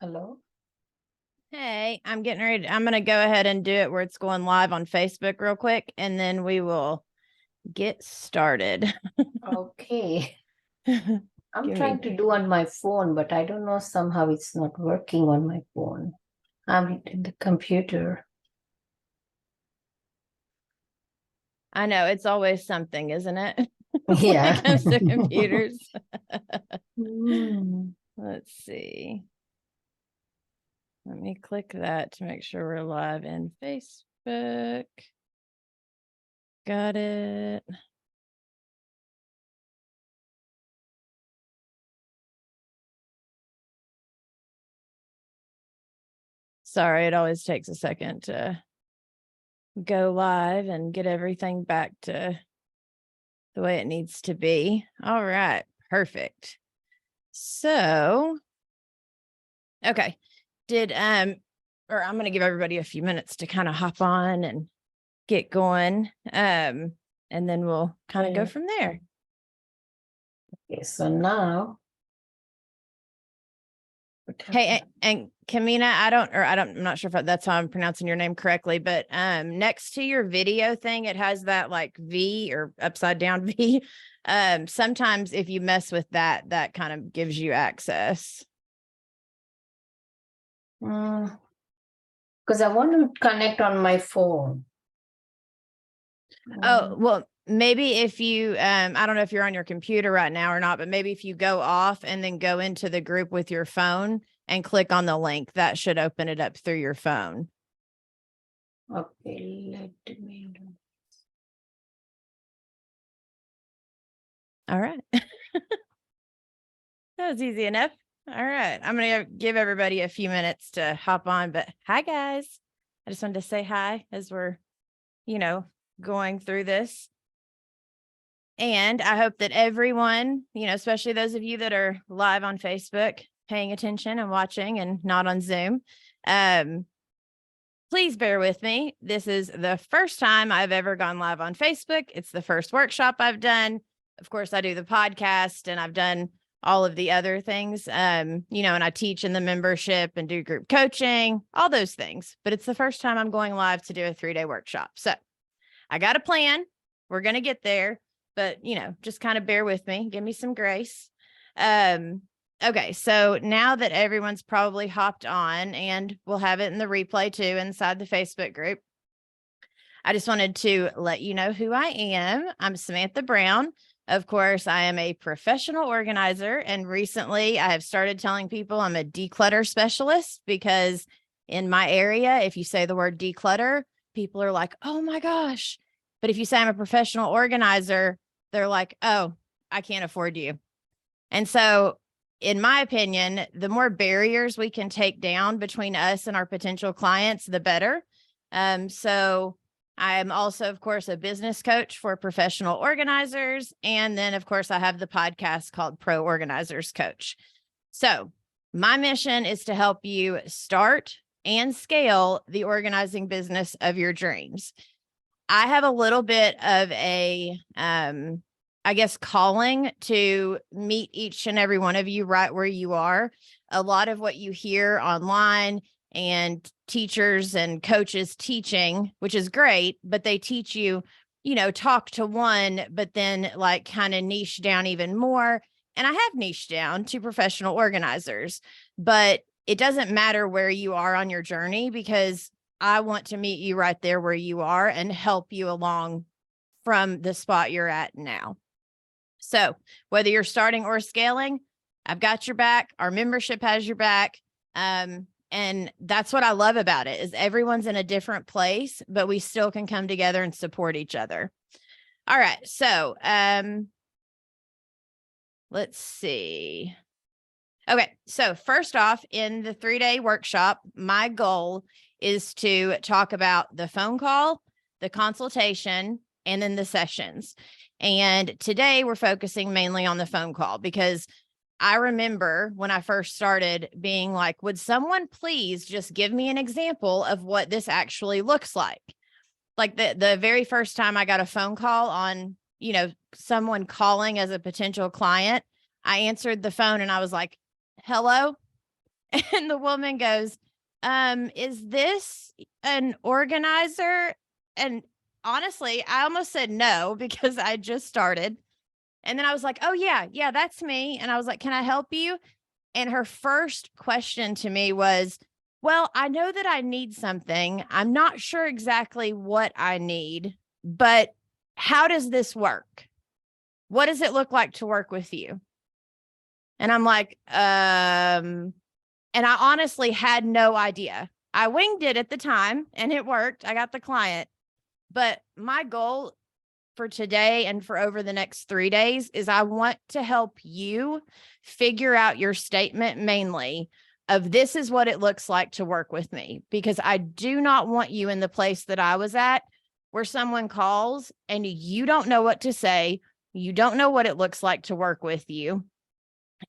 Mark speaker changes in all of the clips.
Speaker 1: Hello.
Speaker 2: Hey, I'm getting ready. I'm going to go ahead and do it where it's going live on Facebook real quick, and then we will get started.
Speaker 1: Okay. I'm
Speaker 2: Give
Speaker 1: trying
Speaker 2: me.
Speaker 1: to do on my phone, but I don't know, somehow it's not working on my phone. I'm in the computer.
Speaker 2: I know it's always something, isn't it? When
Speaker 1: Yeah.
Speaker 2: it comes to computers.
Speaker 1: Hmm.
Speaker 2: Let's see. Let me click that to make sure we're live in Facebook. Got it. Sorry, it always takes a second to go live and get everything back to the way it needs to be. All right, perfect. So, okay. Or I'm going to give everybody a few minutes to kind of hop on and get going. And then we'll kind of go from there.
Speaker 1: Okay, so now.
Speaker 2: Hey, and Kamina, I'm not sure if that's how I'm pronouncing your name correctly, but next to your video thing, it has that like V or upside down V. Sometimes if you mess with that, that kind of gives you access.
Speaker 1: Because I want to connect on my phone.
Speaker 2: Oh, well, maybe if you, I don't know if you're on your computer right now or not, but maybe if you go off and then go into the group with your phone and click on the link, that should open it up through your phone.
Speaker 1: Okay, let me do.
Speaker 2: All right. That was easy enough. All right. I'm going to give everybody a few minutes to hop on, but hi guys. I just wanted to say hi as we're, going through this. And I hope that everyone, especially those of you that are live on Facebook, paying attention and watching and not on Zoom, please bear with me. This is the first time I've ever gone live on Facebook. It's the first workshop I've done. Of course, I do the podcast and I've done all of the other things, and I teach in the membership and do group coaching, all those things. But it's the first time I'm going live to do a 3-day workshop. So I got a plan. We're going to get there. But, just kind of bear with me. Give me some grace. Okay. So now that everyone's probably hopped on, and we'll have it in the replay too inside the Facebook group, I just wanted to let you know who I am. I'm Samantha Brown. Of course, I am a professional organizer. And recently I have started telling people I'm a declutter specialist, because in my area, if you say the word declutter, people are like, oh my gosh. But if you say I'm a professional organizer, they're like, oh, I can't afford you. And so, in my opinion, the more barriers we can take down between us and our potential clients, the better. So I am also, of course, a business coach for professional organizers. And then, of course, I have the podcast called Pro Organizers Coach. So my mission is to help you start and scale the organizing business of your dreams. I have a little bit of a, calling to meet each and every one of you right where you are. A lot of what you hear online and teachers and coaches teaching, which is great, but they teach you, talk to one, but then like kind of niche down even more. And I have niched down to professional organizers, but it doesn't matter where you are on your journey, because I want to meet you right there where you are and help you along from the spot you're at now. So whether you're starting or scaling, I've got your back. Our membership has your back. And that's what I love about it, is everyone's in a different place, but we still can come together and support each other. All right. So let's see. Okay. So first off, in the 3-day workshop, my goal is to talk about the phone call, the consultation, and then the sessions. And today we're focusing mainly on the phone call, because I remember when I first started being like, would someone please just give me an example of what this actually looks like? Like the very first time I got a phone call on, someone calling as a potential client, I answered the phone and I was like, hello. And the woman goes, is this an organizer? And honestly, I almost said no because I just started. And then I was like, oh, yeah, that's me. And I was like, can I help you? And her first question to me was, well, I know that I need something. I'm not sure exactly what I need, but how does this work? What does it look like to work with you? And I'm like, and I honestly had no idea. I winged it at the time and it worked. I got the client. But my goal for today and for over the next 3 days is I want to help you figure out your statement mainly of this is what it looks like to work with me, because I do not want you in the place that I was at where someone calls and you don't know what to say. You don't know what it looks like to work with you.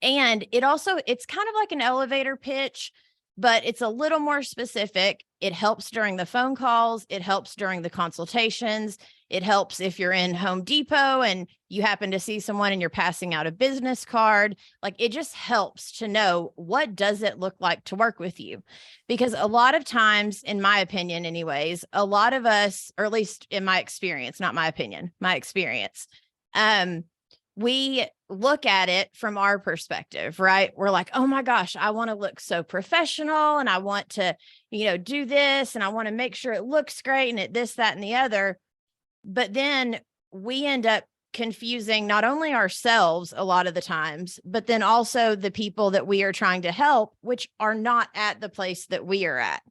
Speaker 2: And it's kind of like an elevator pitch, but it's a little more specific. It helps during the phone calls. It helps during the consultations. It helps if you're in Home Depot and you happen to see someone and you're passing out a business card. Like, it just helps to know, what does it look like to work with you? Because a lot of times, in my opinion anyways, a lot of us, or at least in my experience, not my opinion, my experience, we look at it from our perspective, right? We're like, oh my gosh, I want to look so professional and I want to, do this and I want to make sure it looks great and it this, that, and the other. But then we end up confusing not only ourselves a lot of the times, but then also the people that we are trying to help, which are not at the place that we are at.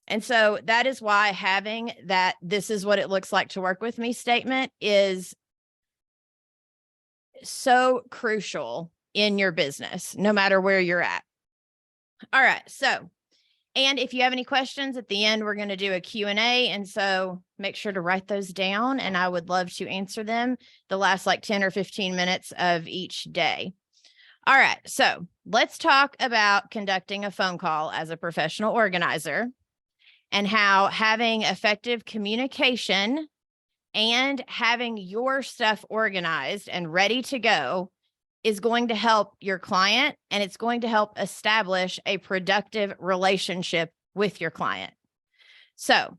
Speaker 2: And so that is why having that, this is what it looks like to work with me statement is so crucial in your business, no matter where you're at. All right. So, and if you have any questions at the end, we're going to do a Q&A. And so make sure to write those down and I would love to answer them the last 10 or 15 minutes of each day. All right. So let's talk about conducting a phone call as a professional organizer and how having effective communication and having your stuff organized and ready to go is going to help your client, and it's going to help establish a productive relationship with your client. So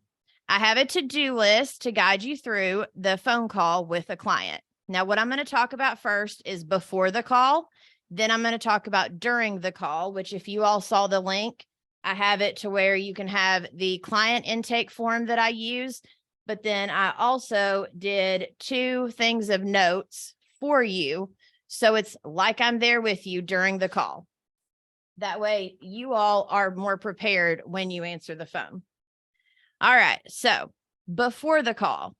Speaker 2: I have a to-do list to guide you through the phone call with a client. Now, what I'm going to talk about first is before the call. Then I'm going to talk about during the call, which, if you all saw the link, I have it to where you can have the client intake form that I use. But then I also did 2 things of notes for you. So it's like I'm there with you during the call. That way you all are more prepared when you answer the phone. All right. So before the call,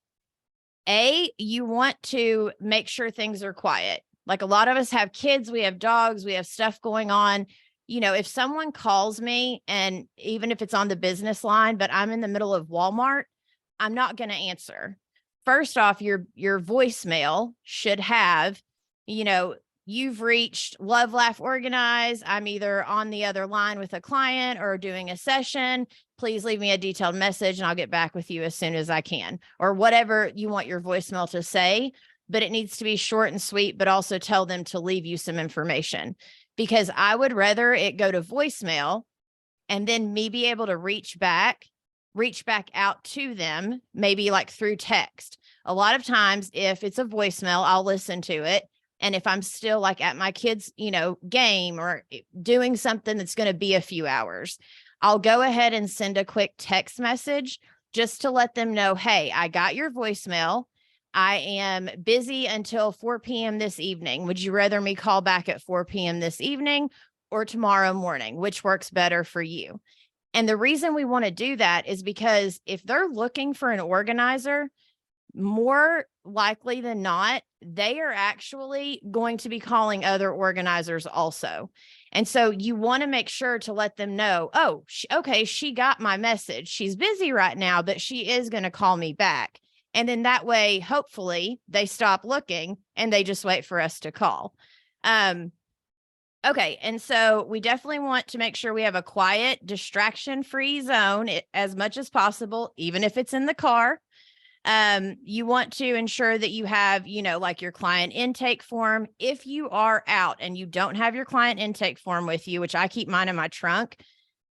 Speaker 2: you want to make sure things are quiet. Like, a lot of us have kids, we have dogs, we have stuff going on. If someone calls me, and even if it's on the business line, but I'm in the middle of Walmart, I'm not going to answer. First off, your voicemail should have, you've reached Love, Laugh, Organize. I'm either on the other line with a client or doing a session. Please leave me a detailed message and I'll get back with you as soon as I can, or whatever you want your voicemail to say. But it needs to be short and sweet, but also tell them to leave you some information, because I would rather it go to voicemail and then me be able to reach back out to them, maybe through text. A lot of times, if it's a voicemail, I'll listen to it. And if I'm still at my kids', game or doing something that's going to be a few hours, I'll go ahead and send a quick text message just to let them know, hey, I got your voicemail. I am busy until 4 p.m. this evening. Would you rather me call back at 4 p.m. this evening or tomorrow morning? Which works better for you? And the reason we want to do that is because if they're looking for an organizer, more likely than not, they are actually going to be calling other organizers also. And so you want to make sure to let them know, oh, okay, she got my message. She's busy right now, but she is going to call me back. And then that way, hopefully they stop looking and they just wait for us to call. Okay. And so we definitely want to make sure we have a quiet, distraction-free zone as much as possible, even if it's in the car. You want to ensure that you have, like your client intake form. If you are out and you don't have your client intake form with you, which I keep mine in my trunk,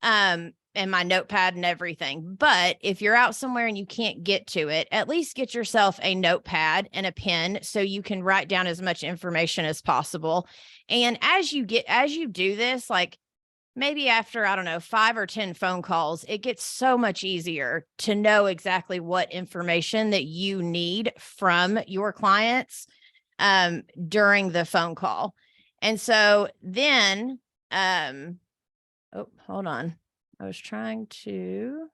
Speaker 2: and my notepad and everything. But if you're out somewhere and you can't get to it, at least get yourself a notepad and a pen so you can write down as much information as possible. And as you do this, like maybe after, I don't know, 5 or 10 phone calls, it gets so much easier to know exactly what information that you need from your clients during the phone call. And so then, oh, hold on. I was trying to,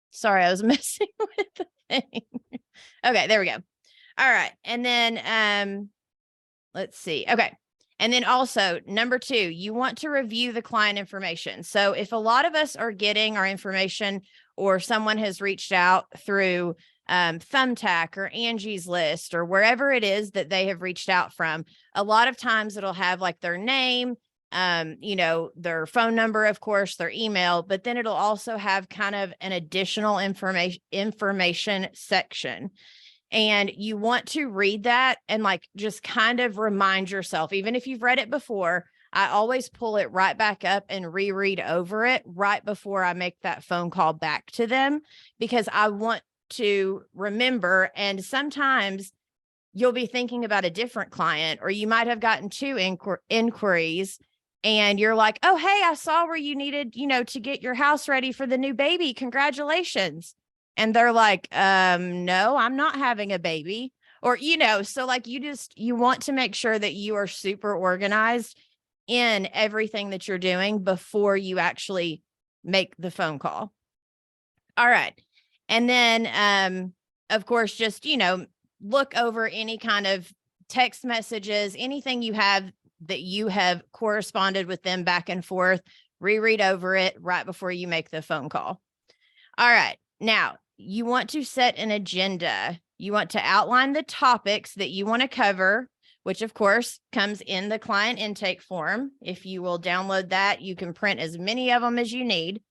Speaker 2: sorry, I was messing with the thing. Okay, there we go. All right. And then, let's see. Okay. And then also number 2, you want to review the client information. So if a lot of us are getting our information or someone has reached out through Thumbtack or Angie's List or wherever it is that they have reached out from, a lot of times it'll have like their name, their phone number, of course, their email, but then it'll also have kind of an additional information section. And you want to read that and like just kind of remind yourself, even if you've read it before, I always pull it right back up and reread over it right before I make that phone call back to them, because I want to remember. And sometimes you'll be thinking about a different client, or you might have gotten 2 inquiries and you're like, oh, hey, I saw where you needed, to get your house ready for the new baby. Congratulations. And they're like, no, I'm not having a baby. Or, so like you want to make sure that you are super organized in everything that you're doing before you actually make the phone call. All right. And then, of course, just, look over any kind of text messages, anything you have that you have corresponded with them back and forth, reread over it right before you make the phone call. All right. Now, you want to set an agenda. You want to outline the topics that you want to cover, which of course comes in the client intake form. If you will download that, you can print as many of them as you need.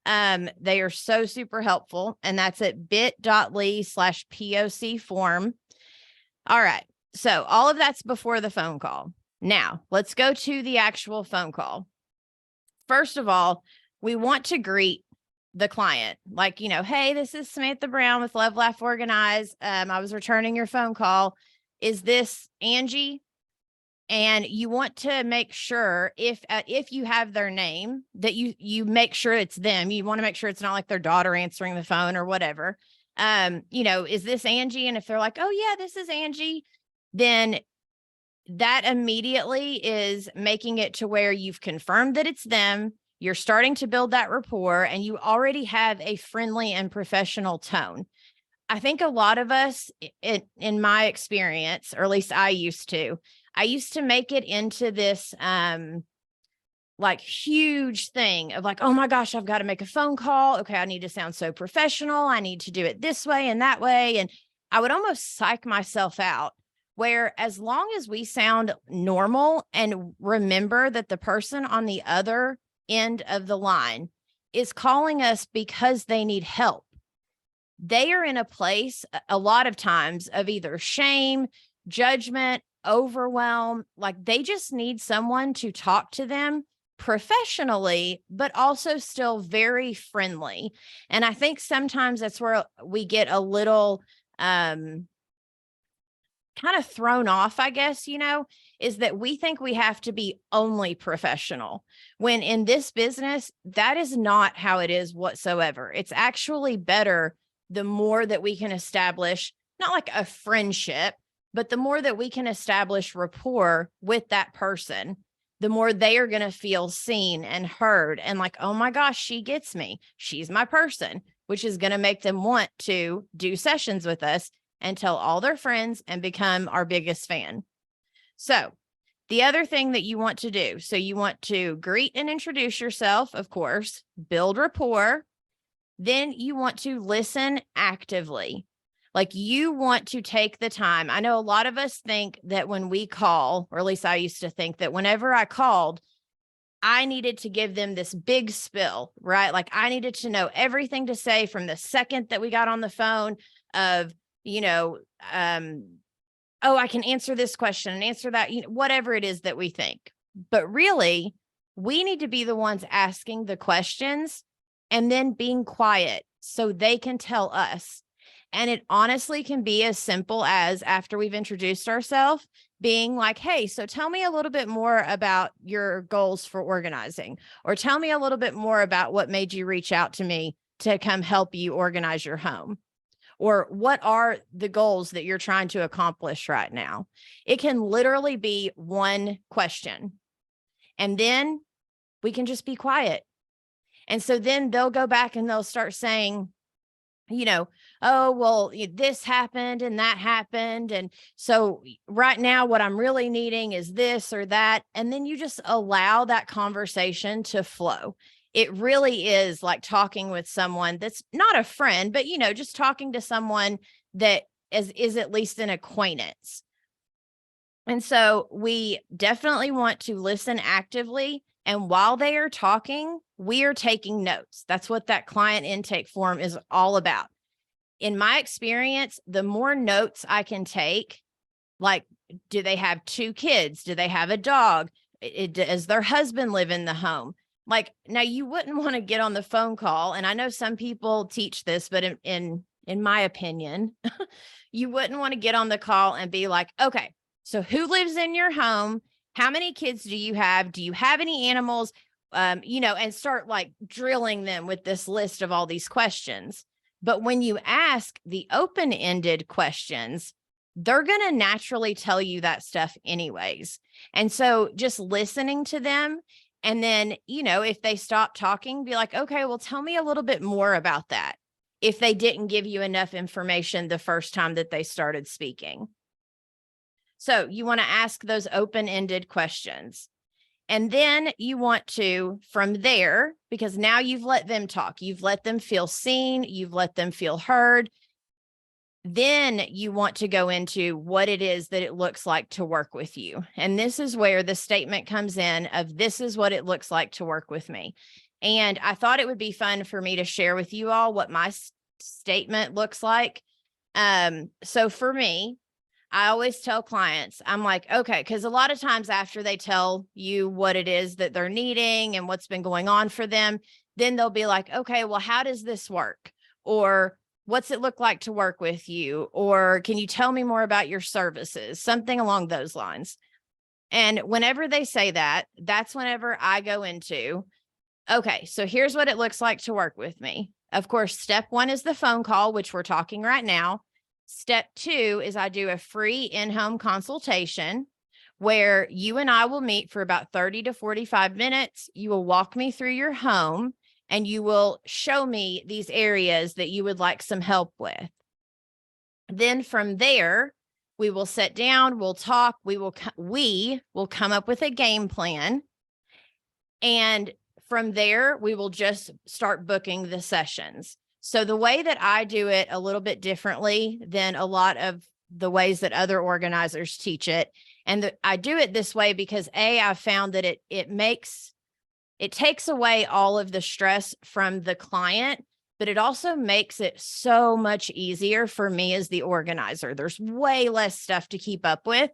Speaker 2: They are so super helpful, and that's at bit.ly/POC form. All right. So all of that's before the phone call. Now let's go to the actual phone call. First of all, we want to greet the client, like, hey, this is Samantha Brown with Love, Laugh, Organize. I was returning your phone call. Is this Angie? And you want to make sure if you have their name that you make sure it's them. You want to make sure it's not like their daughter answering the phone or whatever. Is this Angie? And if they're like, oh yeah, this is Angie, then that immediately is making it to where you've confirmed that it's them. You're starting to build that rapport, and you already have a friendly and professional tone. I think a lot of us, in my experience, or at least I used to make it into this like huge thing of like, oh my gosh, I've got to make a phone call. Okay, I need to sound so professional. I need to do it this way and that way. And I would almost psych myself out, where as long as we sound normal and remember that the person on the other end of the line is calling us because they need help, they are in a place a lot of times of either shame, judgment, overwhelm. Like they just need someone to talk to them professionally, but also still very friendly. And I think sometimes that's where we get a little kind of thrown off, I guess, is that we think we have to be only professional, when in this business, that is not how it is whatsoever. It's actually better the more that we can establish, not like a friendship, but the more that we can establish rapport with that person, the more they are going to feel seen and heard and like, oh my gosh, she gets me. She's my person, which is going to make them want to do sessions with us and tell all their friends and become our biggest fan. So the other thing that you want to do, so you want to greet and introduce yourself, of course, build rapport. Then you want to listen actively. Like you want to take the time. I know a lot of us think that when we call, or at least I used to think that whenever I called, I needed to give them this big spill, right? Like I needed to know everything to say from the second that we got on the phone of, you know, oh, I can answer this question and answer that, you know, whatever it is that we think. But really, we need to be the ones asking the questions and then being quiet so they can tell us. And it honestly can be as simple as, after we've introduced ourselves, being like, hey, so tell me a little bit more about your goals for organizing, or tell me a little bit more about what made you reach out to me to come help you organize your home, or what are the goals that you're trying to accomplish right now. It can literally be one question, and then we can just be quiet. And so then they'll go back and they'll start saying, you know, oh, well, this happened and that happened. And so right now, what I'm really needing is this or that. And then you just allow that conversation to flow. It really is like talking with someone that's not a friend, but, you know, just talking to someone that is at least an acquaintance. And so we definitely want to listen actively. And while they are talking, we are taking notes. That's what that client intake form is all about. In my experience, the more notes I can take, like, do they have 2 kids? Do they have a dog? Does their husband live in the home? Like, now you wouldn't want to get on the phone call. And I know some people teach this, but in my opinion, you wouldn't want to get on the call and be like, okay, so who lives in your home? How many kids do you have? Do you have any animals? You know, and start like drilling them with this list of all these questions. But when you ask the open-ended questions, they're going to naturally tell you that stuff anyways. And so just listening to them, and then, you know, if they stop talking, be like, okay, well, tell me a little bit more about that, if they didn't give you enough information the first time that they started speaking. So you want to ask those open-ended questions. And then you want to, from there, because now you've let them talk, you've let them feel seen, you've let them feel heard. Then you want to go into what it is that it looks like to work with you. And this is where the statement comes in of, this is what it looks like to work with me. And I thought it would be fun for me to share with you all what my statement looks like. So for me, I always tell clients, I'm like, okay, because a lot of times after they tell you what it is that they're needing and what's been going on for them, then they'll be like, okay, well, how does this work? Or what's it look like to work with you? Or can you tell me more about your services? Something along those lines. And whenever they say that, that's whenever I go into, okay, so here's what it looks like to work with me. Of course, step 1 is the phone call, which we're talking right now. Step 2 is I do a free in-home consultation where you and I will meet for about 30 to 45 minutes. You will walk me through your home and you will show me these areas that you would like some help with. Then from there, we will sit down, we'll talk, we will come up with a game plan. And from there, we will just start booking the sessions. So the way that I do it a little bit differently than a lot of the ways that other organizers teach it. And I do it this way because I've found that it takes away all of the stress from the client, but it also makes it so much easier for me as the organizer. There's way less stuff to keep up with.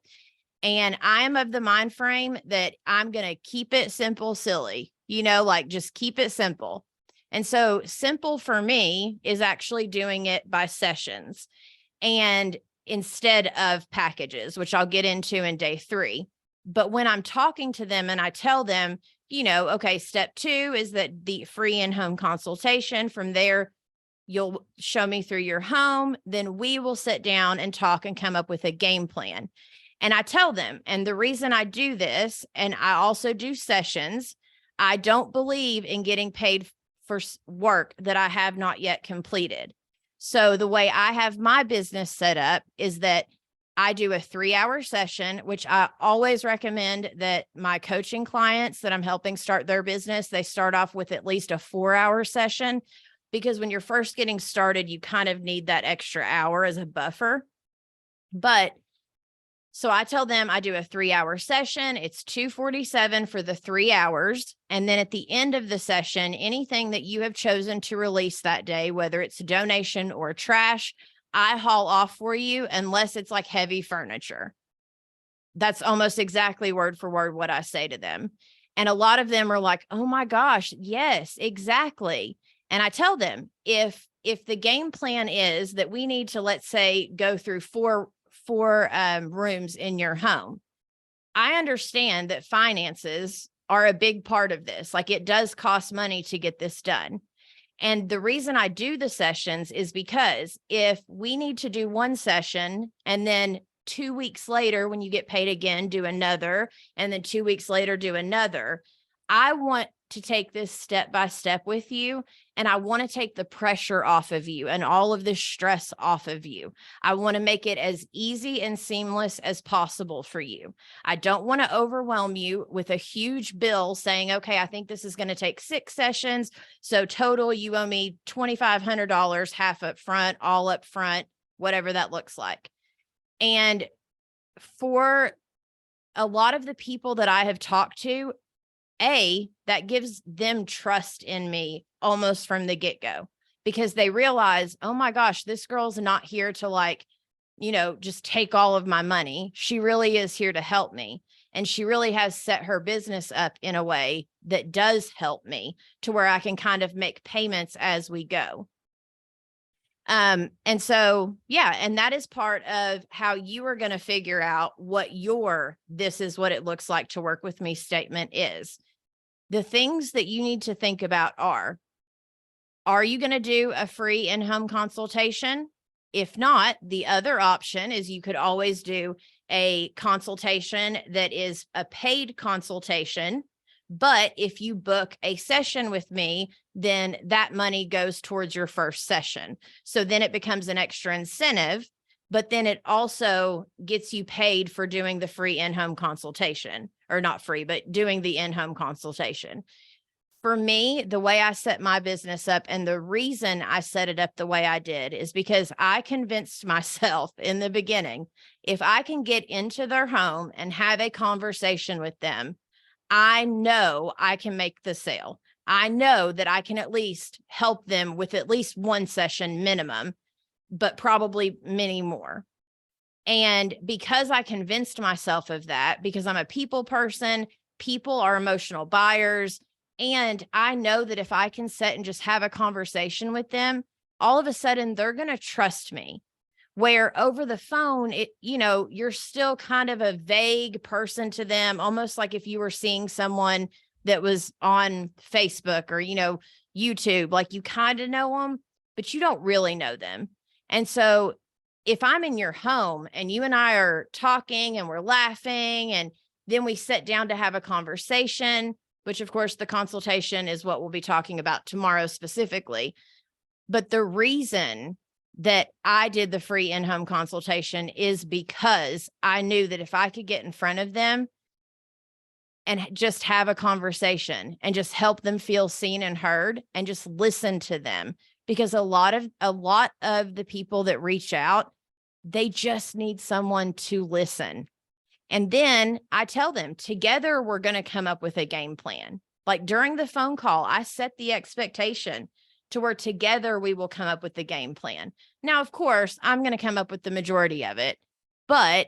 Speaker 2: And I am of the mind frame that I'm going to keep it simple, silly, you know, like just keep it simple. And so simple for me is actually doing it by sessions and instead of packages, which I'll get into in day 3. But when I'm talking to them and I tell them, you know, okay, step 2 is that the free in-home consultation. From there, you'll show me through your home. Then we will sit down and talk and come up with a game plan. And I tell them, and the reason I do this, and I also do sessions, I don't believe in getting paid for work that I have not yet completed. So the way I have my business set up is that I do a 3-hour session, which I always recommend that my coaching clients that I'm helping start their business, they start off with at least a 4-hour session, because when you're first getting started, you kind of need that extra hour as a buffer. But So I tell them I do a 3-hour session. It's $247 for the 3 hours. And then at the end of the session, anything that you have chosen to release that day, whether it's a donation or trash, I haul off for you unless it's like heavy furniture. That's almost exactly word for word what I say to them. And a lot of them are like, oh my gosh, yes, exactly. And I tell them if the game plan is that we need to, let's say, go through four rooms in your home, I understand that finances are a big part of this. Like, it does cost money to get this done. And the reason I do the sessions is because if we need to do one session and then 2 weeks later, when you get paid again, do another, and then 2 weeks later, do another, I want to take this step by step with you. And I want to take the pressure off of you and all of the stress off of you. I want to make it as easy and seamless as possible for you. I don't want to overwhelm you with a huge bill saying, okay, I think this is going to take 6 sessions. So total, you owe me $2,500, half up front, all up front, whatever that looks like. And for a lot of the people that I have talked to, that gives them trust in me almost from the get-go, because they realize, oh my gosh, this girl's not here to, like, just take all of my money. She really is here to help me. And she really has set her business up in a way that does help me to where I can kind of make payments as we go. And so, yeah, and that is part of how you are going to figure out what this is what it looks like to work with me statement is. The things that you need to think about are you going to do a free in-home consultation? If not, the other option is you could always do a consultation that is a paid consultation. But if you book a session with me, then that money goes towards your first session. So then it becomes an extra incentive, but then it also gets you paid for doing the free in-home consultation, or not free, but doing the in-home consultation. For me, the way I set my business up, and the reason I set it up the way I did, is because I convinced myself in the beginning, if I can get into their home and have a conversation with them, I know I can make the sale. I know that I can at least help them with at least one session minimum, but probably many more. And because I convinced myself of that, because I'm a people person, people are emotional buyers. And I know that if I can sit and just have a conversation with them, all of a sudden they're going to trust me. Where over the phone, you're still kind of a vague person to them, almost like if you were seeing someone that was on Facebook or, YouTube, like you kind of know them, but you don't really know them. And so if I'm in your home and you and I are talking and we're laughing, and then we sit down to have a conversation, which of course the consultation is what we'll be talking about tomorrow specifically. But the reason that I did the free in-home consultation is because I knew that if I could get in front of them and just have a conversation and just help them feel seen and heard and just listen to them, because a lot of the people that reach out, they just need someone to listen. And then I tell them, together, we're going to come up with a game plan. Like during the phone call, I set the expectation to where together we will come up with the game plan. Now, of course, I'm going to come up with the majority of it, but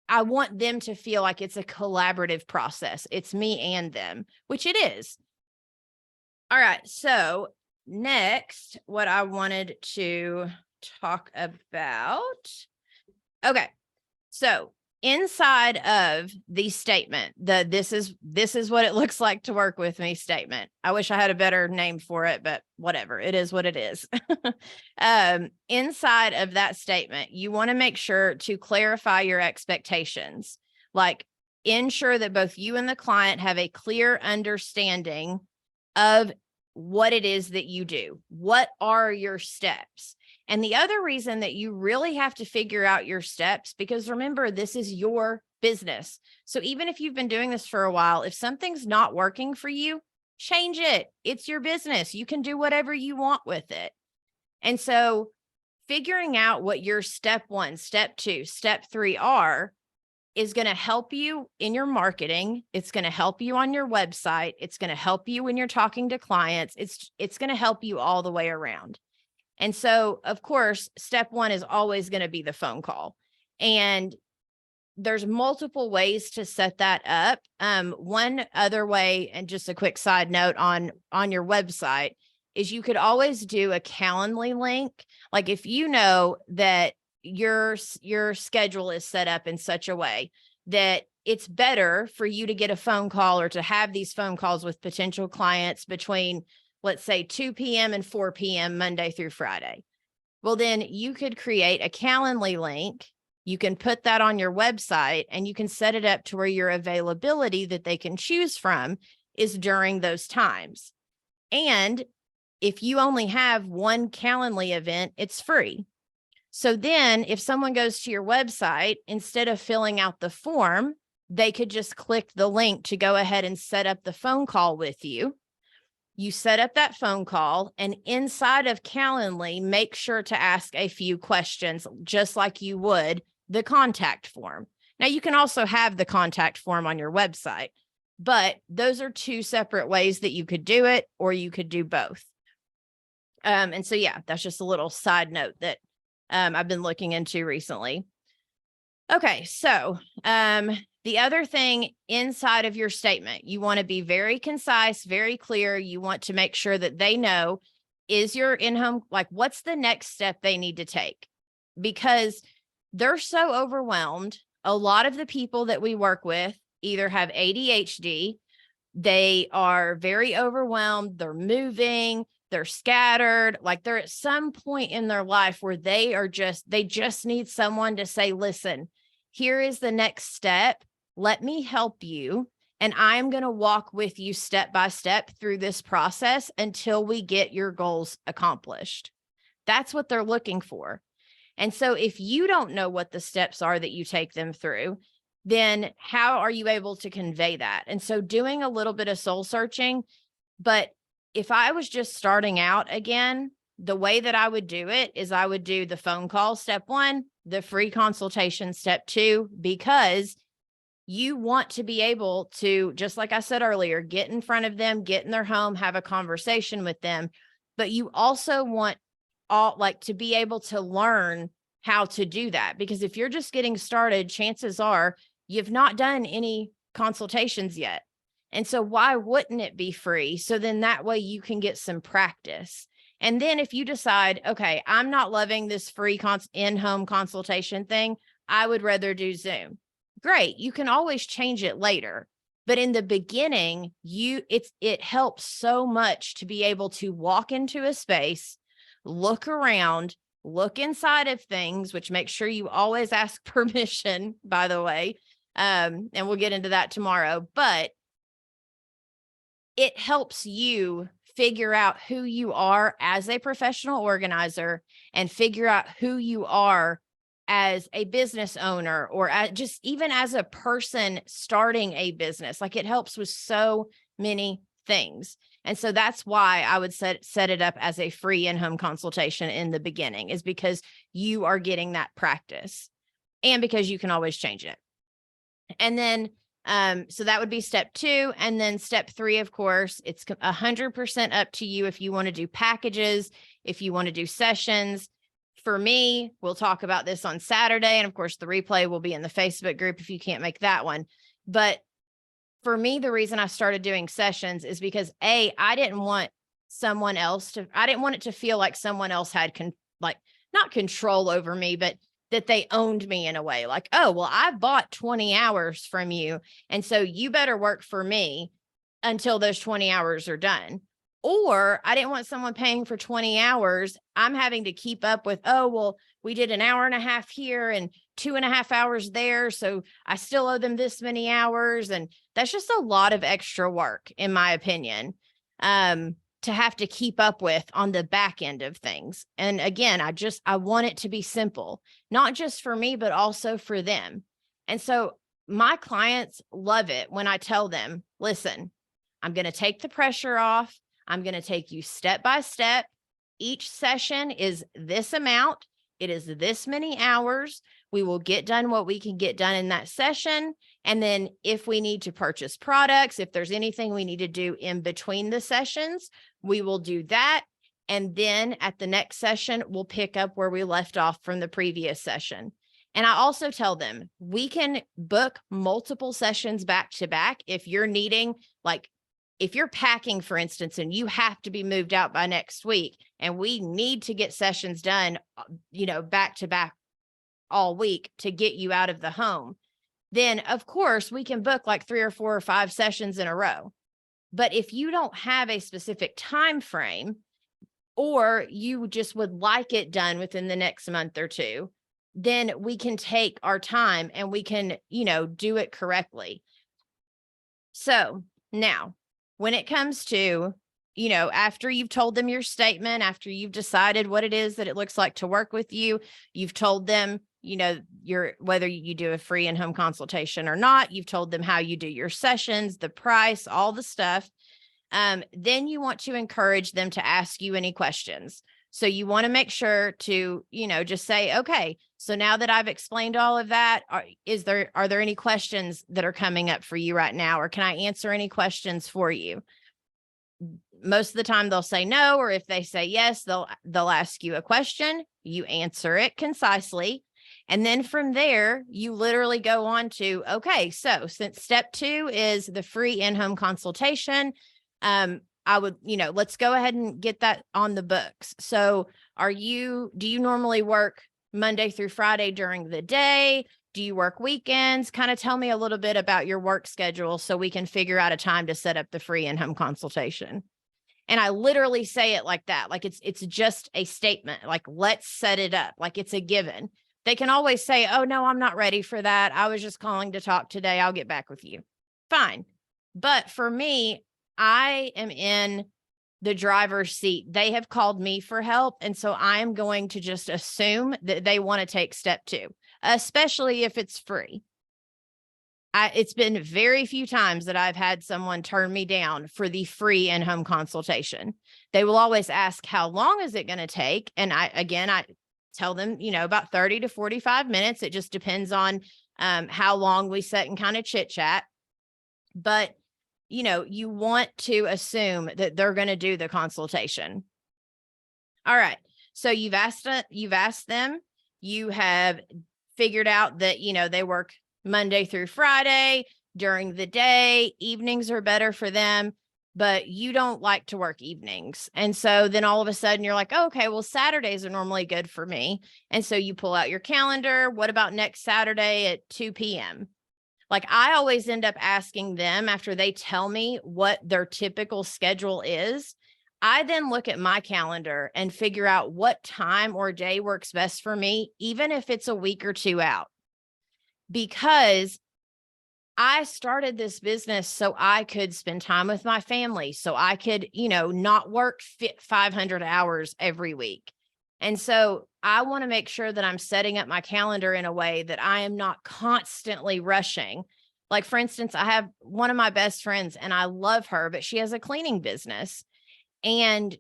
Speaker 2: I want them to feel like it's a collaborative process. It's me and them, which it is. All right. So next, what I wanted to talk about. Okay. So inside of the statement, this is what it looks like to work with me statement. I wish I had a better name for it, but whatever, it is what it is. Inside of that statement, you want to make sure to clarify your expectations, like ensure that both you and the client have a clear understanding of what it is that you do. What are your steps? And the other reason that you really have to figure out your steps, because remember, this is your business. So even if you've been doing this for a while, if something's not working for you, change it. It's your business. You can do whatever you want with it. And so figuring out what your step 1, step 2, step 3 are is going to help you in your marketing. It's going to help you on your website. It's going to help you when you're talking to clients. It's going to help you all the way around. And so, of course, step 1 is always going to be the phone call. And there's multiple ways to set that up. One other way, and just a quick side note on your website, is you could always do a Calendly link. Like if you know that your schedule is set up in such a way that it's better for you to get a phone call or to have these phone calls with potential clients between, let's say, 2 p.m. and 4 p.m. Monday through Friday. Well, then you could create a Calendly link. You can put that on your website and you can set it up to where your availability that they can choose from is during those times. And if you only have one Calendly event, it's free. So then if someone goes to your website, instead of filling out the form, they could just click the link to go ahead and set up the phone call with you. You set up that phone call, and inside of Calendly, make sure to ask a few questions, just like you would the contact form. Now, you can also have the contact form on your website, but those are 2 separate ways that you could do it, or you could do both. And so, yeah, that's just a little side note that I've been looking into recently. Okay, so the other thing inside of your statement, you want to be very concise, very clear. You want to make sure that they know, is your in-home, like, what's the next step they need to take? Because they're so overwhelmed. A lot of the people that we work with either have ADHD, they are very overwhelmed, they're moving, they're scattered, like they're at some point in their life where they just need someone to say, listen, here is the next step. Let me help you. And I'm going to walk with you step by step through this process until we get your goals accomplished. That's what they're looking for. And so if you don't know what the steps are that you take them through, then how are you able to convey that? And so doing a little bit of soul searching, but if I was just starting out again, the way that I would do it is I would do the phone call, step 1, the free consultation, step 2, because you want to be able to, just like I said earlier, get in front of them, get in their home, have a conversation with them. But you also want to be able to learn how to do that, because if you're just getting started, chances are you've not done any consultations yet. And so why wouldn't it be free? So then that way you can get some practice. And then if you decide, okay, I'm not loving this free in-home consultation thing, I would rather do Zoom. Great. You can always change it later. But in the beginning, it helps so much to be able to walk into a space, look around, look inside of things, which make sure you always ask permission, by the way. And we'll get into that tomorrow. But it helps you figure out who you are as a professional organizer and figure out who you are as a business owner, or just even as a person starting a business. Like, it helps with so many things. And so that's why I would set it up as a free in-home consultation in the beginning, is because you are getting that practice and because you can always change it. And then so that would be step 2. And then step 3, of course, it's 100% up to you if you want to do packages, if you want to do sessions. For me, we'll talk about this on Saturday. And of course, the replay will be in the Facebook group if you can't make that one. But for me, the reason I started doing sessions is because I didn't want it to feel like someone else had not control over me, but that they owned me in a way, like, oh, well, I bought 20 hours from you, and so you better work for me until those 20 hours are done. Or I didn't want someone paying for 20 hours. I'm having to keep up with, oh, well, we did an hour and a half here and 2.5 hours there, so I still owe them this many hours. And that's just a lot of extra work, in my opinion, to have to keep up with on the back end of things. And again, I want it to be simple, not just for me, but also for them. And so my clients love it when I tell them, listen, I'm going to take the pressure off. I'm going to take you step by step. Each session is this amount. it is this many hours. We will get done what we can get done in that session. And then if we need to purchase products, if there's anything we need to do in between the sessions, we will do that. And then at the next session, we'll pick up where we left off from the previous session. And I also tell them we can book multiple sessions back to back if you're needing, like, if you're packing, for instance, and you have to be moved out by next week, and we need to get sessions done, back to back all week to get you out of the home, then of course we can book like 3 or 4 or 5 sessions in a row. But if you don't have a specific time frame, or you just would like it done within the next month or two, then we can take our time and we can, do it correctly. So now, when it comes to, after you've told them your statement, after you've decided what it is that it looks like to work with you, you've told them, whether you do a free in-home consultation or not, you've told them how you do your sessions, the price, all the stuff. Then you want to encourage them to ask you any questions. So you want to make sure to, just say, okay, so now that I've explained all of that, are there any questions that are coming up for you right now? Or can I answer any questions for you? Most of the time they'll say no, or if they say yes, they'll ask you a question, you answer it concisely. And then from there, you literally go on to, okay, so since step 2 is the free in-home consultation, I would, let's go ahead and get that on the books. So do you normally work Monday through Friday during the day? Do you work weekends? Kind of tell me a little bit about your work schedule so we can figure out a time to set up the free in-home consultation. And I literally say it like that. Like it's just a statement, like, let's set it up. Like it's a given. They can always say, oh no, I'm not ready for that. I was just calling to talk today. I'll get back with you. Fine. But for me, I am in the driver's seat. They have called me for help. And so I am going to just assume that they want to take step 2, especially if it's free. It's been very few times that I've had someone turn me down for the free in-home consultation. They will always ask, how long is it going to take? And I tell them, about 30 to 45 minutes. It just depends on how long we sit and kind of chit chat. But you want to assume that they're going to do the consultation. All right. So you've asked them, you have figured out that, they work Monday through Friday during the day. Evenings are better for them, but you don't like to work evenings. And so then all of a sudden you're like, oh, okay, well, Saturdays are normally good for me. And so you pull out your calendar. What about next Saturday at 2 p.m.? Like I always end up asking them after they tell me what their typical schedule is. I then look at my calendar and figure out what time or day works best for me, even if it's a week or 2 out. Because I started this business so I could spend time with my family, so I could, not work 500 hours every week. And so I want to make sure that I'm setting up my calendar in a way that I am not constantly rushing. Like, for instance, I have one of my best friends and I love her, but she has a cleaning business and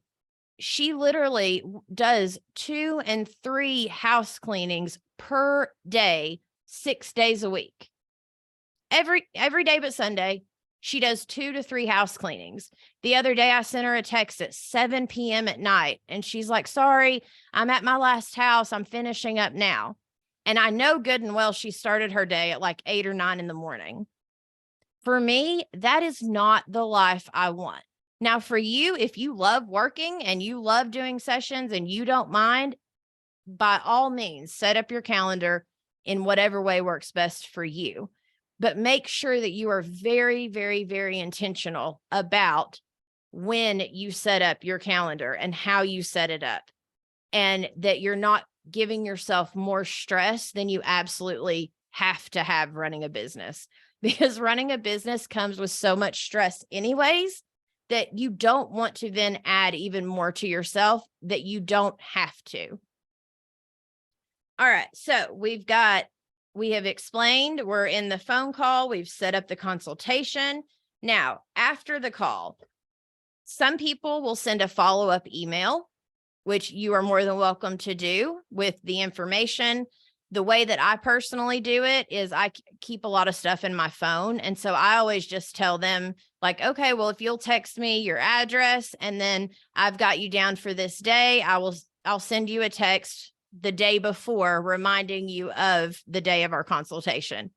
Speaker 2: she literally does 2 and 3 house cleanings per day, 6 days a week. Every day but Sunday, she does 2 to 3 house cleanings. The other day, I sent her a text at 7 p.m. at night, and she's like, sorry, I'm at my last house. I'm finishing up now. And I know good and well she started her day at like 8 or 9 in the morning. For me, that is not the life I want. Now, for you, if you love working and you love doing sessions and you don't mind, by all means, set up your calendar in whatever way works best for you. But make sure that you are very, very, very intentional about when you set up your calendar and how you set it up, and that you're not giving yourself more stress than you absolutely have to have running a business, because running a business comes with so much stress anyways, that you don't want to then add even more to yourself that you don't have to. All right. So we have explained, we're in the phone call, we've set up the consultation. Now, after the call, some people will send a follow-up email which you are more than welcome to do with the information. The way that I personally do it is I keep a lot of stuff in my phone. And so I always just tell them like, okay, well, if you'll text me your address and then I've got you down for this day, I'll send you a text the day before reminding you of the day of our consultation.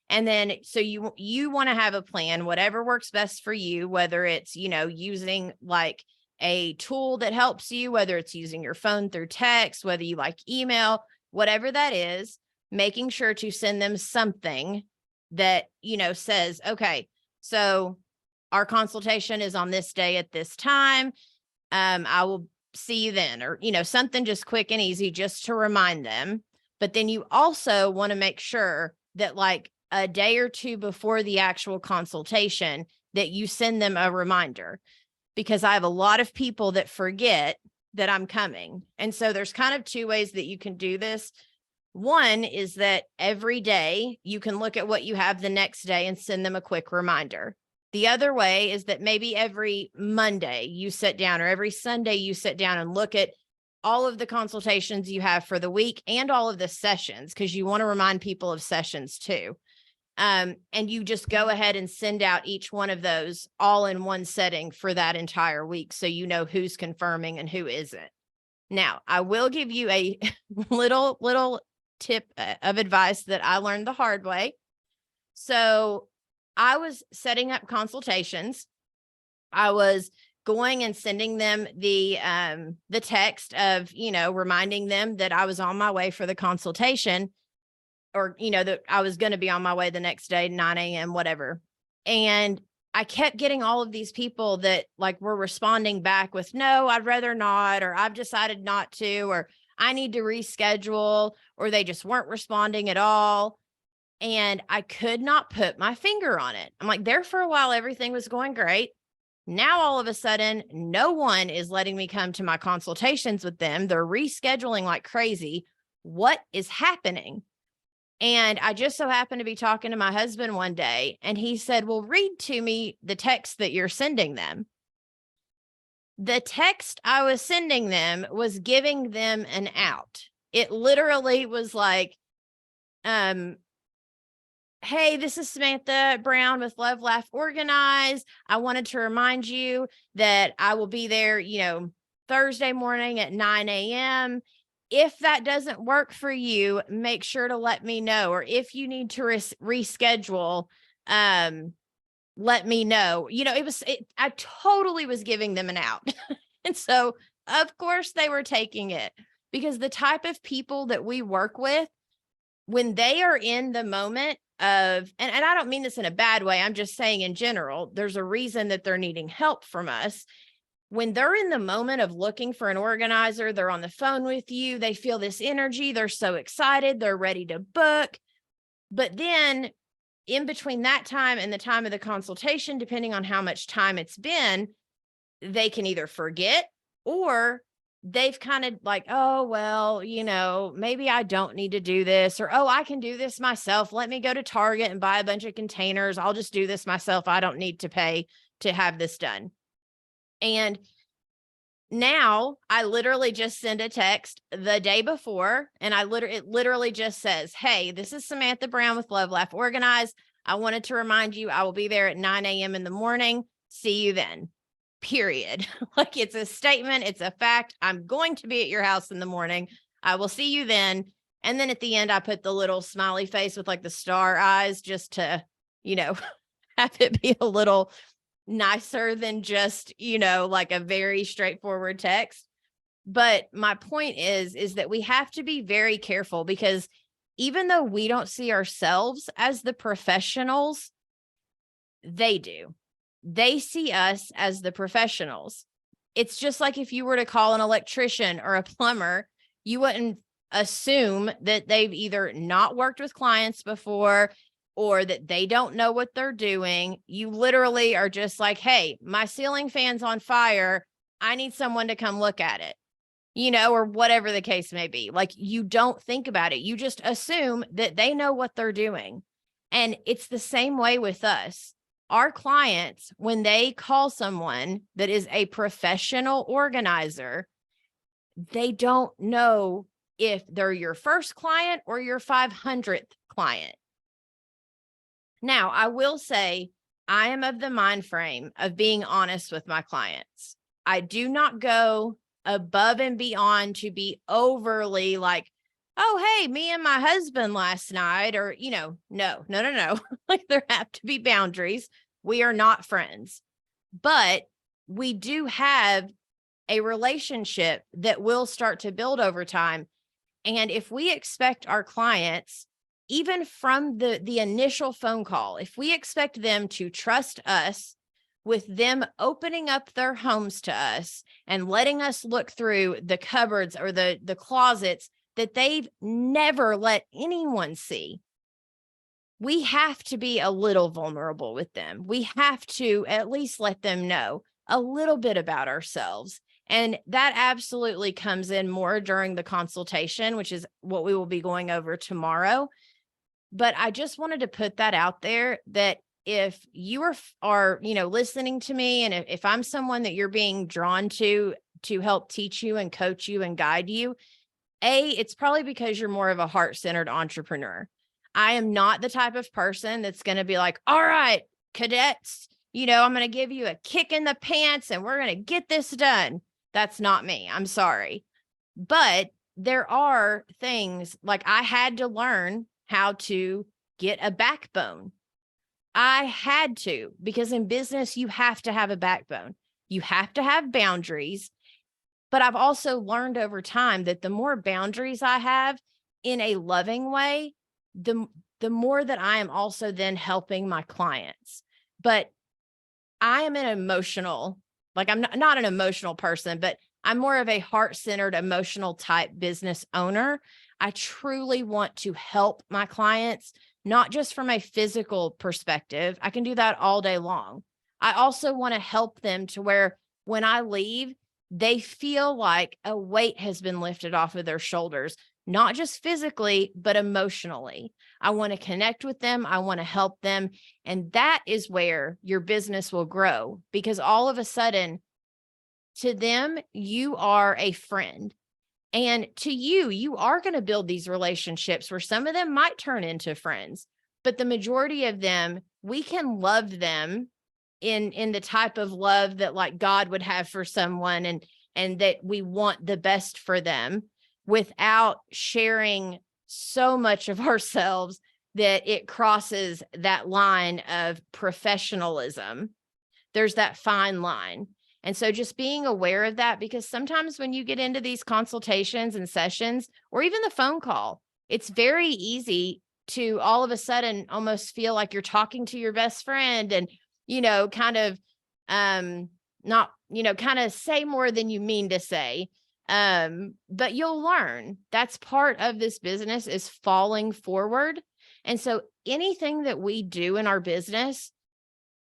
Speaker 2: And then, so you want to have a plan, whatever works best for you, whether it's, using like a tool that helps you, whether it's using your phone through text, whether you like email, whatever that is, making sure to send them something that, says, okay, so our consultation is on this day at this time. I will see you then, or, something just quick and easy just to remind them. But then you also want to make sure that like a day or two before the actual consultation that you send them a reminder, because I have a lot of people that forget that I'm coming. And so there's kind of two ways that you can do this. One is that every day you can look at what you have the next day and send them a quick reminder. The other way is that maybe every Monday you sit down, or every Sunday you sit down and look at all of the consultations you have for the week and all of the sessions, because you want to remind people of sessions too. And you just go ahead and send out each one of those all in one setting for that entire week, so you know who's confirming and who isn't. Now, I will give you a little tip of advice that I learned the hard way. So I was setting up consultations. I was going and sending them the text of, reminding them that I was on my way for the consultation, or, that I was going to be on my way the next day, 9 a.m., whatever. And I kept getting all of these people that like were responding back with, no, I'd rather not, or I've decided not to, or I need to reschedule, or they just weren't responding at all. And I could not put my finger on it. I'm like, there for a while, everything was going great. Now, all of a sudden, no one is letting me come to my consultations with them. They're rescheduling like crazy. What is happening? And I just so happened to be talking to my husband one day, and he said, well, read to me the text that you're sending them. The text I was sending them was giving them an out. It literally was like, hey, this is Samantha Brown with Love, Laugh, Organize. I wanted to remind you that I will be there, Thursday morning at 9 a.m. If that doesn't work for you, make sure to let me know. Or if you need to reschedule, let me know. I totally was giving them an out. And so, of course, they were taking it, because the type of people that we work with, when they are in the moment of, and I don't mean this in a bad way, I'm just saying in general, there's a reason that they're needing help from us. When they're in the moment of looking for an organizer, they're on the phone with you, they feel this energy, they're so excited, they're ready to book. But then in between that time and the time of the consultation, depending on how much time it's been, they can either forget, or they've kind of like, oh, well, maybe I don't need to do this, or, oh, I can do this myself. Let me go to Target and buy a bunch of containers. I'll just do this myself. I don't need to pay to have this done. And now I literally just send a text the day before, and it literally just says, hey, this is Samantha Brown with Love, Laugh, Organize. I wanted to remind you, I will be there at 9 a.m. in the morning. See you then. Period. Like, it's a statement. It's a fact. I'm going to be at your house in the morning. I will see you then. And then at the end, I put the little smiley face with like the star eyes, just to, have it be a little nicer than just, like a very straightforward text. But my point is that we have to be very careful, because even though we don't see ourselves as the professionals, they do. They see us as the professionals. It's just like if you were to call an electrician or a plumber, you wouldn't assume that they've either not worked with clients before, or that they don't know what they're doing. You literally are just like, hey, my ceiling fan's on fire. I need someone to come look at it, or whatever the case may be. Like, you don't think about it. You just assume that they know what they're doing. And it's the same way with us. Our clients, when they call someone that is a professional organizer, they don't know if they're your first client or your 500th client. Now, I will say I am of the mind frame of being honest with my clients. I do not go above and beyond to be overly like, oh, hey, me and my husband last night, or, no. Like, there have to be boundaries. We are not friends, but we do have a relationship that will start to build over time. And if we expect our clients, even from the initial phone call, if we expect them to trust us with them opening up their homes to us and letting us look through the cupboards or the closets that they've never let anyone see, we have to be a little vulnerable with them. We have to at least let them know a little bit about ourselves. And that absolutely comes in more during the consultation, which is what we will be going over tomorrow. But I just wanted to put that out there, that if you are listening to me, and if I'm someone that you're being drawn to help teach you and coach you and guide you, it's probably because you're more of a heart-centered entrepreneur. I am not the type of person that's going to be like, all right, cadets, I'm going to give you a kick in the pants and we're going to get this done. That's not me. I'm sorry. But there are things like I had to learn how to get a backbone. I had to, because in business, you have to have a backbone. You have to have boundaries. But I've also learned over time that the more boundaries I have in a loving way, the more that I am also then helping my clients. But I am an emotional, like I'm not an emotional person, but I'm more of a heart-centered, emotional type business owner. I truly want to help my clients, not just from a physical perspective. I can do that all day long. I also want to help them to where when I leave, they feel like a weight has been lifted off of their shoulders, not just physically, but emotionally. I want to connect with them. I want to help them. And that is where your business will grow, because all of a sudden, to them, you are a friend. And to you, you are going to build these relationships where some of them might turn into friends, but the majority of them, we can love them in the type of love that like God would have for someone, and that we want the best for them without sharing so much of ourselves that it crosses that line of professionalism. There's that fine line. And so just being aware of that, because sometimes when you get into these consultations and sessions, or even the phone call, it's very easy to all of a sudden almost feel like you're talking to your best friend and, kind of say more than you mean to say. But you'll learn that's part of this business, is falling forward. And so anything that we do in our business,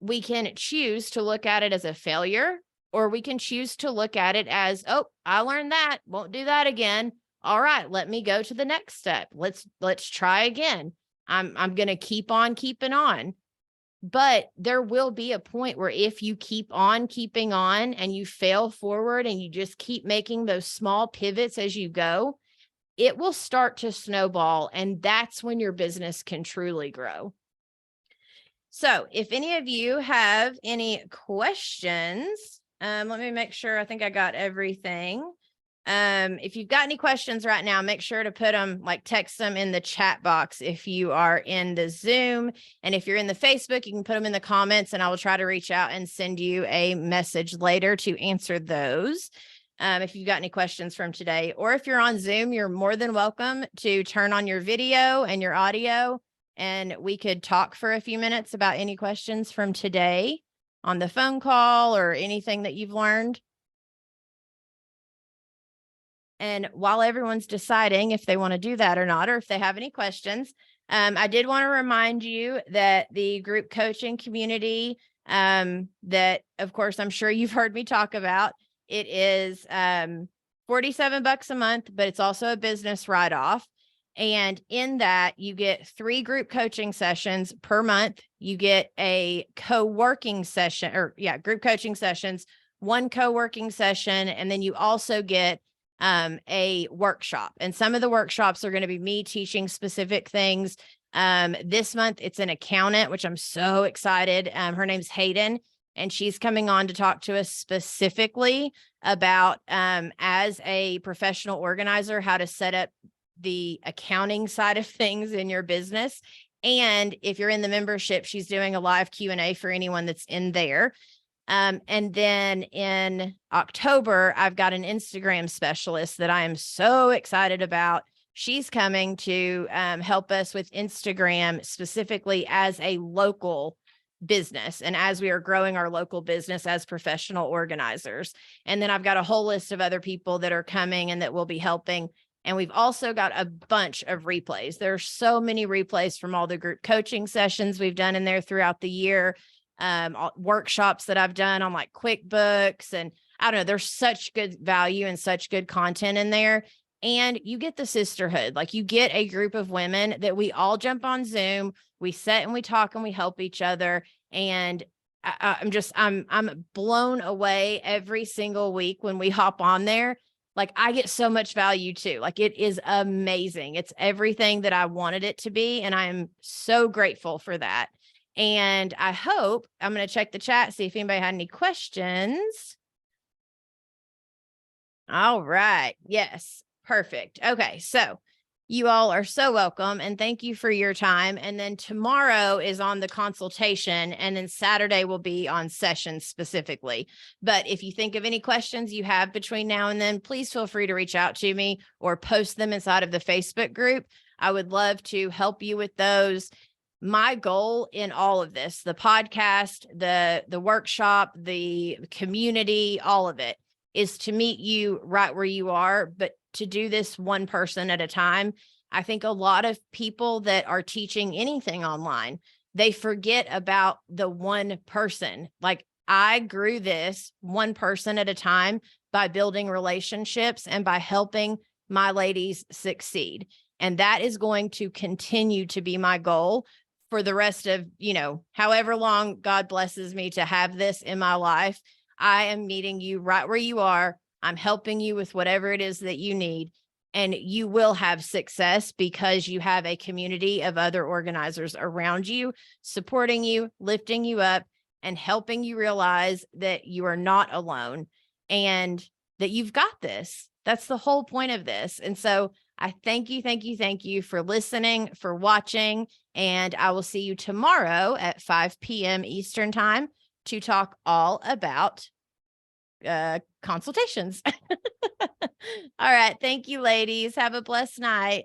Speaker 2: we can choose to look at it as a failure, or we can choose to look at it as, oh, I learned that, won't do that again. All right, let me go to the next step. Let's try again. I'm going to keep on keeping on. But there will be a point where if you keep on keeping on and you fail forward and you just keep making those small pivots as you go, it will start to snowball. And that's when your business can truly grow. So if any of you have any questions, let me make sure. I think I got everything. If you've got any questions right now, make sure to put them, text them in the chat box if you are in the Zoom. And if you're in the Facebook, you can put them in the comments and I will try to reach out and send you a message later to answer those. If you've got any questions from today, or if you're on Zoom, you're more than welcome to turn on your video and your audio, and we could talk for a few minutes about any questions from today on the phone call or anything that you've learned. And while everyone's deciding if they want to do that or not, or if they have any questions, I did want to remind you that the group coaching community, that of course, I'm sure you've heard me talk about, it is $47 a month, but it's also a business write-off. And in that, you get 3 group coaching sessions per month. You get a co-working session, group coaching sessions, 1 co-working session. And then you also get a workshop. And some of the workshops are going to be me teaching specific things. This month it's an accountant, which I'm so excited. Her name's Hayden, and she's coming on to talk to us specifically about, as a professional organizer, how to set up the accounting side of things in your business. And if you're in the membership, she's doing a live Q&A for anyone that's in there. And then in October, I've got an Instagram specialist that I am so excited about. She's coming to help us with Instagram specifically as a local business and as we are growing our local business as professional organizers. And then I've got a whole list of other people that are coming and that will be helping. And we've also got a bunch of replays. There are so many replays from all the group coaching sessions we've done in there throughout the year, workshops that I've done on like QuickBooks. And I don't know, there's such good value and such good content in there. And you get the sisterhood, like you get a group of women that we all jump on Zoom, we sit and we talk and we help each other. And I'm blown away every single week when we hop on there. Like I get so much value too. Like it is amazing. It's everything that I wanted it to be. And I am so grateful for that. And I hope I'm going to check the chat, see if anybody had any questions. All right. Yes. Perfect. Okay. So you all are so welcome and thank you for your time. And then tomorrow is on the consultation and then Saturday will be on session specifically. But if you think of any questions you have between now and then, please feel free to reach out to me or post them inside of the Facebook group. I would love to help you with those. My goal in all of this, the podcast, the workshop, the community, all of it is to meet you right where you are, but to do this one person at a time. I think a lot of people that are teaching anything online, they forget about the one person. Like I grew this one person at a time by building relationships and by helping my ladies succeed. And that is going to continue to be my goal for the rest of, however long God blesses me to have this in my life. I am meeting you right where you are. I'm helping you with whatever it is that you need, and you will have success because you have a community of other organizers around you, supporting you, lifting you up, and helping you realize that you are not alone and that you've got this. That's the whole point of this. And so I thank you for listening, for watching, and I will see you tomorrow at 5 p.m. Eastern time to talk all about consultations. All right. Thank you, ladies. Have a blessed night.